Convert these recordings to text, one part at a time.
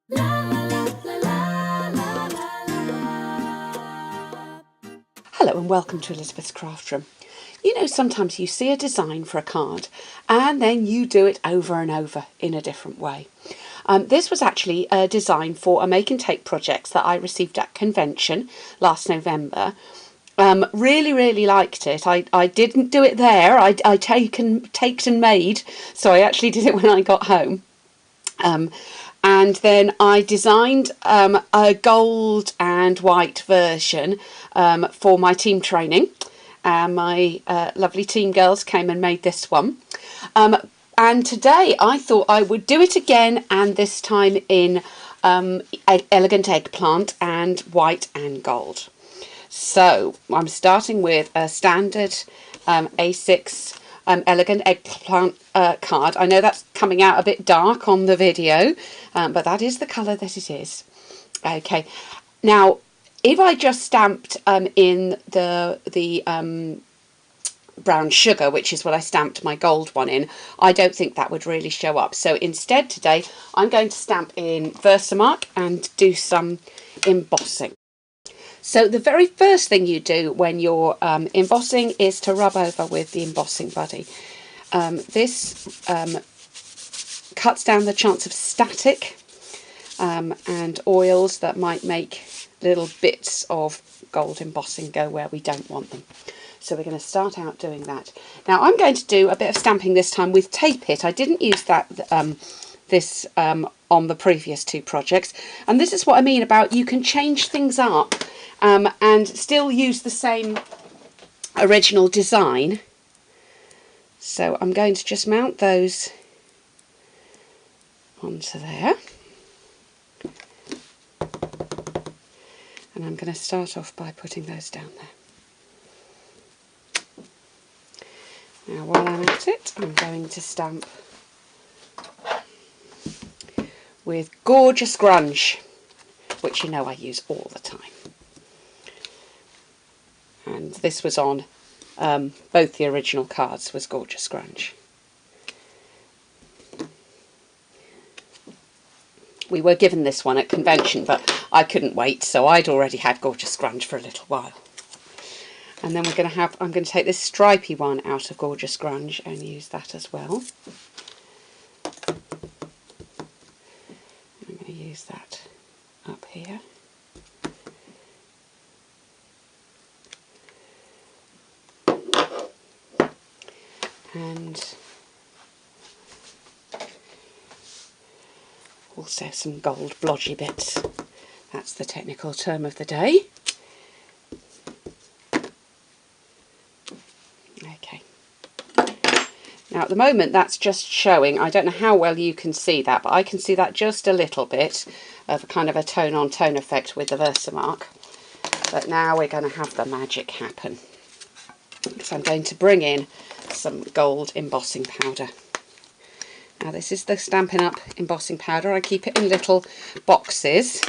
Hello and welcome to Elizabeth's Craft Room. You know, sometimes you see a design for a card and then you do it over and over in a different way. This was actually a design for a make and take project that I received at convention last November. Really liked it. I didn't do it there. I taked and made, so I actually did it when I got home. And then I designed a gold and white version for my team training. My lovely team girls came and made this one. And today I thought I would do it again, and this time in elegant eggplant and white and gold. So I'm starting with a standard A6 elegant eggplant card. I know that's coming out a bit dark on the video, but that is the colour that it is. Okay, now if I just stamped in the brown sugar, which is what I stamped my gold one in, I don't think that would really show up. So instead today I'm going to stamp in Versamark and do some embossing. So the very first thing you do when you're embossing is to rub over with the embossing buddy. This cuts down the chance of static and oils that might make little bits of gold embossing go where we don't want them. So we're going to start out doing that. Now I'm going to do a bit of stamping this time with Tape It. I didn't use that on the previous two projects, and this is what I mean about you can change things up and still use the same original design. So I'm going to just mount those onto there, and I'm going to start off by putting those down there. Now while I'm at it, I'm going to stamp with Gorgeous Grunge, which you know I use all the time. And this was on both the original cards, was Gorgeous Grunge. We were given this one at convention, but I couldn't wait, so I'd already had Gorgeous Grunge for a little while. And then I'm going to take this stripy one out of Gorgeous Grunge and use that as well. I'm going to use that up here. And also some gold blodgy bits. That's the technical term of the day. Okay. Now at the moment that's just showing, I don't know how well you can see that, but I can see that just a little bit of kind of a tone on tone effect with the Versamark. But now we're going to have the magic happen. So I'm going to bring in some gold embossing powder. Now this is the Stampin' Up embossing powder. I keep it in little boxes,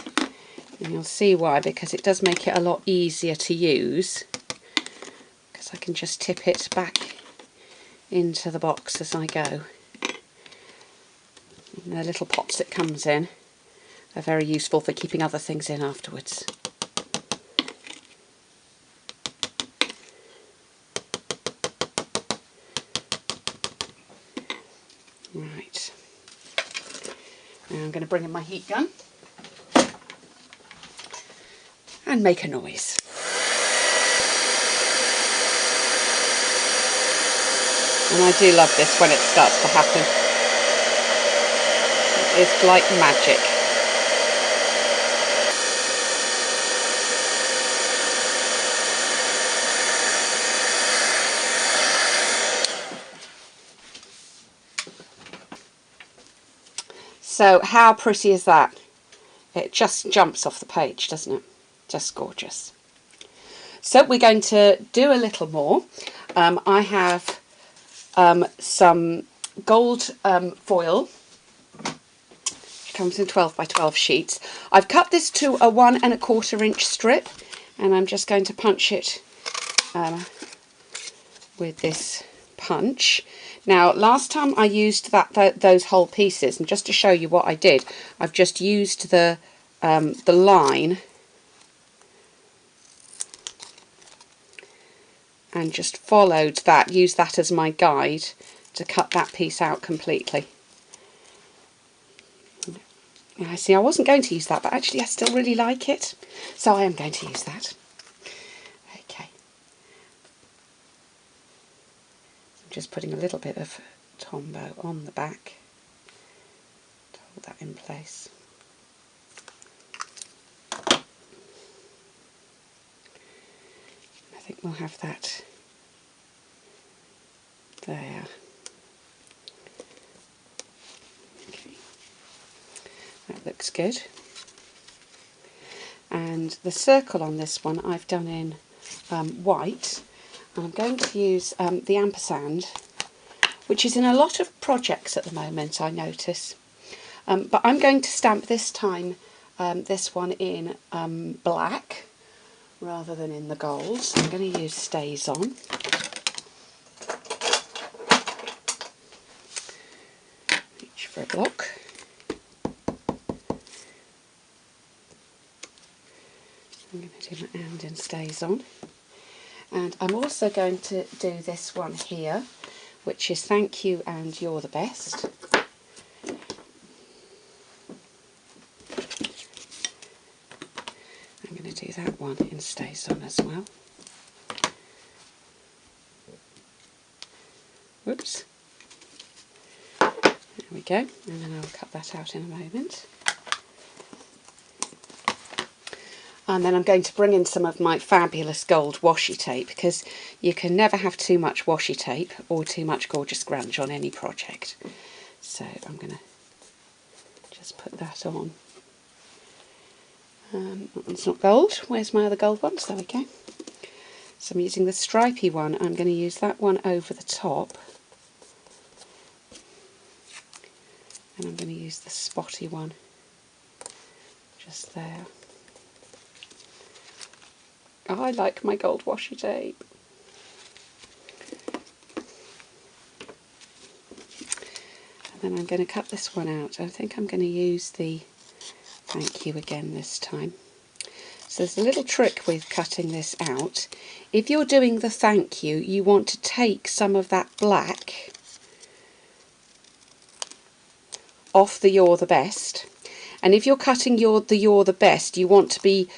and you'll see why, because it does make it a lot easier to use, because I can just tip it back into the box as I go. And the little pots it comes in are very useful for keeping other things in afterwards. Right, now I'm going to bring in my heat gun and make a noise. And I do love this when it starts to happen. It's like magic. So how pretty is that? It just jumps off the page, doesn't it? Just gorgeous. So we're going to do a little more. I have some gold foil, which comes in 12 by 12 sheets. I've cut this to a 1 1/4 inch strip, and I'm just going to punch it with this punch. Now, last time I used those whole pieces, and just to show you what I did, I've just used the line and just followed that, used that as my guide to cut that piece out completely. I see I wasn't going to use that, but actually I still really like it, so I am going to use that. Okay. I'm just putting a little bit of Tombow on the back to hold that in place. I think we'll have that there. Okay. That looks good. And the circle on this one I've done in white, and I'm going to use the ampersand, which is in a lot of projects at the moment, I notice. But I'm going to stamp this time this one in black rather than in the gold. So I'm going to use Stays On. Reach for a block. I'm going to do my and in Stays On. And I'm also going to do this one here, which is Thank You and You're the Best. I'm going to do that one in Stays On as well. Whoops. There we go, and then I'll cut that out in a moment. And then I'm going to bring in some of my fabulous gold washi tape, because you can never have too much washi tape or too much gorgeous grunge on any project. So I'm going to just put that on. It's not gold. Where's my other gold ones? There we go. So I'm using the stripy one. I'm going to use that one over the top. And I'm going to use the spotty one just there. Oh, I like my gold washi tape. And then I'm going to cut this one out. I think I'm going to use the Thank You again this time. So there's a little trick with cutting this out. If you're doing the Thank You, you want to take some of that black off the You're the Best. And if you're cutting the You're the Best, you want to be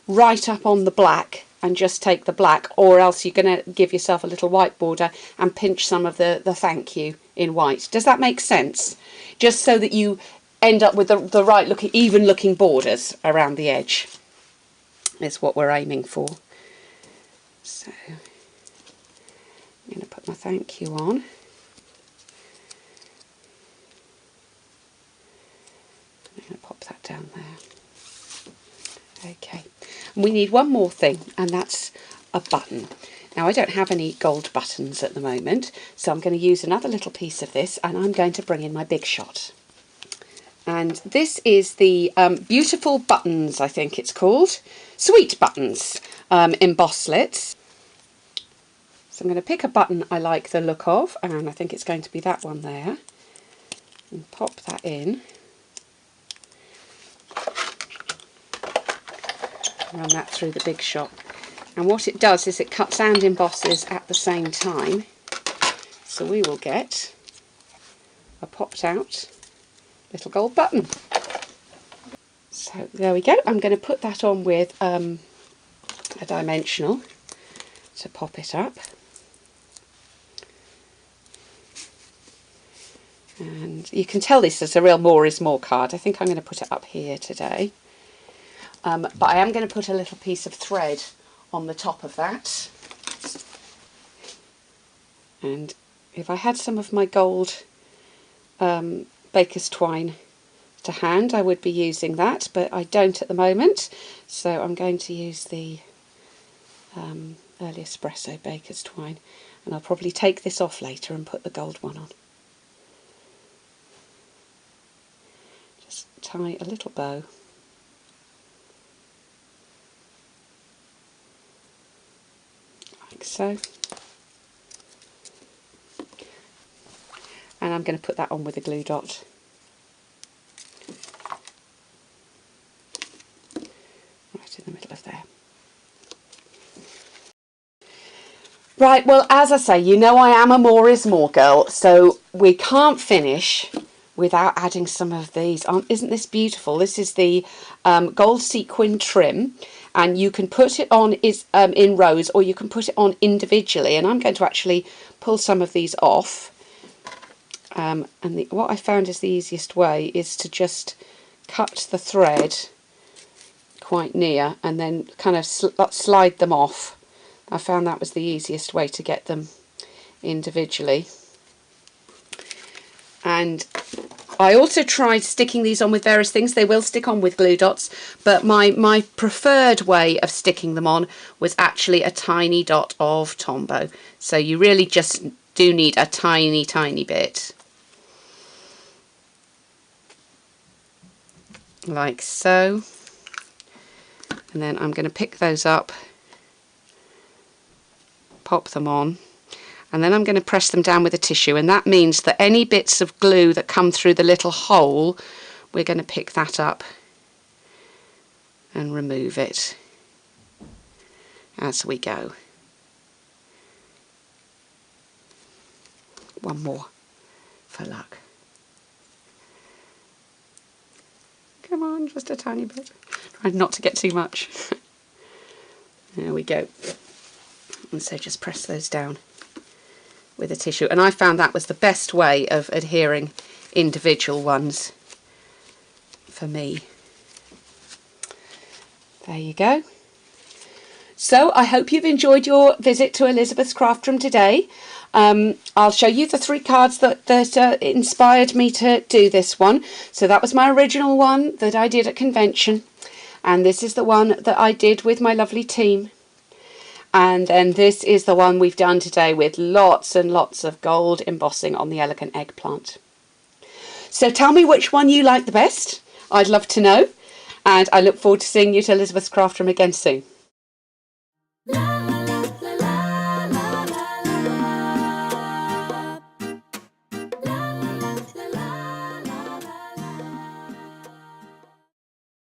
right up on the black and just take the black, or else you're going to give yourself a little white border and pinch some of the Thank You in white. Does that make sense? Just so that you end up with the right looking, even looking borders around the edge is what we're aiming for. So I'm going to put my Thank You on. I'm going to pop that down there. Okay, and we need one more thing, and that's a button. Now I don't have any gold buttons at the moment, so I'm going to use another little piece of this, and I'm going to bring in my Big Shot. And this is the Beautiful Buttons, I think it's called, Sweet Buttons, emboss slits. So I'm going to pick a button I like the look of, and I think it's going to be that one there, and pop that in. Run that through the Big Shot, and what it does is it cuts and embosses at the same time, so we will get a popped out little gold button. So there we go. I'm going to put that on with a dimensional to pop it up, and you can tell this is a real more is more card. I think I'm going to put it up here today. But I am going to put a little piece of thread on the top of that. And if I had some of my gold baker's twine to hand, I would be using that, but I don't at the moment. So I'm going to use the Early Espresso baker's twine, and I'll probably take this off later and put the gold one on. Just tie a little bow. Like so. I'm going to put that on with a glue dot. Right in the middle of there. Right, well, as I say, you know I am a more is more girl, so we can't finish without adding some of these. Isn't this beautiful? This is the gold sequin trim, and you can put it on in rows, or you can put it on individually, and I'm going to actually pull some of these off. What I found is the easiest way is to just cut the thread quite near and then kind of slide them off. I found that was the easiest way to get them individually. And I also tried sticking these on with various things. They will stick on with glue dots, but my preferred way of sticking them on was actually a tiny dot of Tombow. So you really just do need a tiny, tiny bit. Like so. And then I'm going to pick those up, pop them on, and then I'm going to press them down with a tissue, and that means that any bits of glue that come through the little hole, we're going to pick that up and remove it as we go. One more for luck. Come on, just a tiny bit. Try not to get too much. There we go. And so just press those down with a tissue. And I found that was the best way of adhering individual ones for me. There you go. So I hope you've enjoyed your visit to Elizabeth's craft room today. I'll show you the 3 cards that inspired me to do this one. So that was my original one that I did at convention, and this is the one that I did with my lovely team, and then this is the one we've done today with lots and lots of gold embossing on the elegant eggplant. So tell me which one you like the best. I'd love to know, and I look forward to seeing you at Elizabeth's craft room again soon.